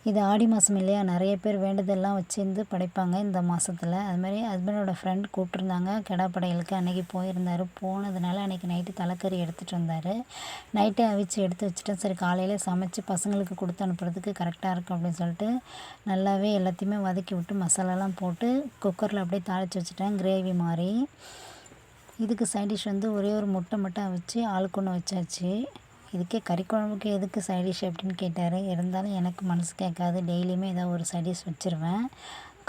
இது ஆடி மாதம் இல்லையா, நிறைய பேர் வேண்டுதல்லாம் வச்சிருந்து படைப்பாங்க இந்த மாதத்துல. அதுமாதிரி ஹஸ்பண்டோட ஃப்ரெண்ட் கூப்பிட்ருந்தாங்க கிடா படையலுக்கு. அன்றைக்கி போயிருந்தார். போனதுனால அன்றைக்கி நைட்டு தலைக்கறி எடுத்துகிட்டு வந்தார். நைட்டே அவிச்சு எடுத்து வச்சுட்டேன். சரி காலையில் சமைச்சு பசங்களுக்கு கொடுத்து அனுப்புறதுக்கு கரெக்டாக இருக்கும் அப்படின்னு சொல்லிட்டு நல்லாவே எல்லாத்தையுமே வதக்கி விட்டு மசாலாலாம் போட்டு குக்கரில் அப்படியே தாளித்து வச்சுட்டேன், கிரேவி மாதிரி. இதுக்கு சைட் டிஷ் வந்து ஒரே ஒரு முட்டை மட்டும் அவிச்சு ஆளுக்கு ஒன்று வச்சாச்சு. இதுக்கே கறி குழம்புக்கு எதுக்கு சைட் டிஷ் அப்படின்னு கேட்டார். இருந்தாலும் எனக்கு மனசு கேட்காது, டெய்லியுமே ஏதாவது ஒரு சைட் டிஷ் வச்சுருவேன்.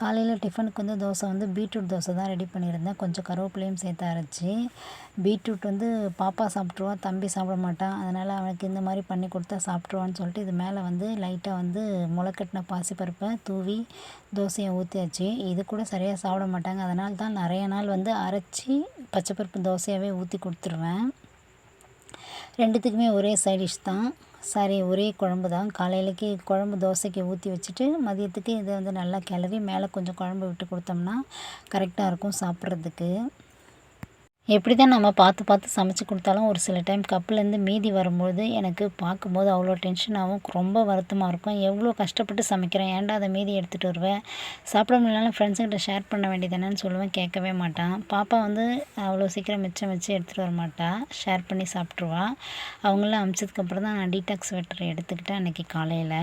காலையில் டிஃபனுக்கு வந்து தோசை வந்து பீட்ரூட் தோசை தான் ரெடி பண்ணியிருந்தேன். கொஞ்சம் கருவேப்பிலையும் சேர்த்து அரைச்சி. பீட்ரூட் வந்து பாப்பா சாப்பிட்ருவான், தம்பி சாப்பிட மாட்டான். அதனால் அவனுக்கு இந்த மாதிரி பண்ணி கொடுத்தா சாப்பிட்ருவான்னு சொல்லிட்டு இது மேலே வந்து லைட்டாக வந்து முளைக்கட்டின பாசிப்பருப்பை தூவி தோசையை ஊற்றியாச்சு. இது கூட சரியாக சாப்பிட மாட்டாங்க. அதனால தான் நிறைய நாள் வந்து அரைச்சி பச்சைப்பருப்பு தோசையாகவே ஊற்றி கொடுத்துருவேன். ரெண்டுத்துக்குமே ஒரே சைட் டிஷ் தான், சாரி ஒரே குழம்பு தான். காலையிலக்கு குழம்பு தோசைக்கு ஊற்றி வச்சுட்டு மதியத்துக்கு இதை வந்து நல்லா கிளறி மேலே கொஞ்சம் குழம்பு விட்டு கொடுத்தோம்னா கரெக்டாக இருக்கும் சாப்பிட்றதுக்கு. எப்படி தான் நம்ம பார்த்து பார்த்து சமைச்சு கொடுத்தாலும் ஒரு சில டைம் கப்புலேருந்து மீதி வரும்போது எனக்கு பார்க்கும்போது அவ்வளோ டென்ஷனாகவும் ரொம்ப வருத்தமாக இருக்கும். எவ்வளோ கஷ்டப்பட்டு சமைக்கிறேன், ஏன்டா அதை மீதி எடுத்துகிட்டு வருவேன், சாப்பிட முடியலனாலும் ஃப்ரெண்ட்ஸுக்கிட்ட ஷேர் பண்ண வேண்டியதானேன்னு சொல்லுவேன். கேட்கவே மாட்டான். பாப்பா வந்து அவ்வளோ சீக்கிரம் மிச்சம் வச்சு எடுத்துகிட்டு வர மாட்டா, ஷேர் பண்ணி சாப்பிட்ருவா. அவங்களாம் அமிச்சதுக்கப்புறம் தான் நான் டீடாக்ஸ் வாட்டர் எடுத்துக்கிட்டேன் அன்றைக்கி காலையில்.